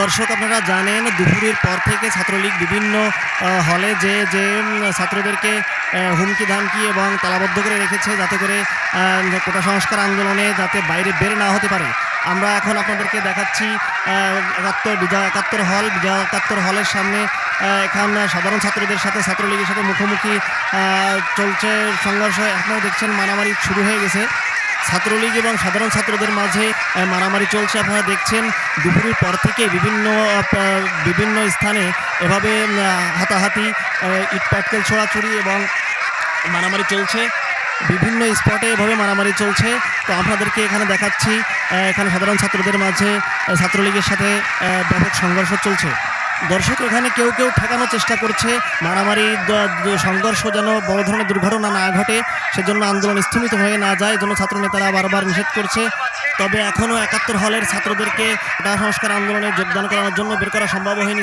দর্শক, আপনারা জানেন দুপুরের পর থেকে ছাত্রলীগ বিভিন্ন হলে যে ছাত্রদেরকে হুমকি ধামকি এবং তালাবদ্ধ করে রেখেছে, যাতে করে কোটা সংস্কার আন্দোলনে যাতে বাইরে বের না হতে পারে। আমরা এখন আপনাদেরকে দেখাচ্ছি বিজয় একাত্তর হলের সামনে। এখন সাধারণ ছাত্রদের সাথে ছাত্রলীগের সাথে মুখোমুখি চলছে সংঘর্ষ। আপনারা দেখছেন মারামারি শুরু হয়ে গেছে ছাত্রলীগ এবং সাধারণ ছাত্রদের মাঝে মারামারি চলছে। আপনারা দেখছেন দুপুরের পর থেকে বিভিন্ন স্থানে এভাবে হাতাহাতি, ইট পাটকেল ছোড়াছুড়ি এবং মারামারি চলছে। বিভিন্ন স্পটে এভাবে মারামারি চলছে। তো আপনাদেরকে এখানে দেখাচ্ছি, এখানে সাধারণ ছাত্রদের মাঝে ছাত্রলীগের সাথে ব্যাপক সংঘর্ষ চলছে। দর্শক, এখানে কেউ ঠেকানোর চেষ্টা করছে মারামারি সংঘর্ষ যেন বড় ধরনের দুর্ঘটনা না ঘটে, সেজন্য আন্দোলন স্থগিত হয়ে না যায়, এজন্য ছাত্র নেতারা বারবার নিষেধ করছে। তবে এখনও একাত্তর হলের ছাত্রদেরকে কোটা সংস্কার আন্দোলনে যোগদান করানোর জন্য বের করা সম্ভব হয়নি।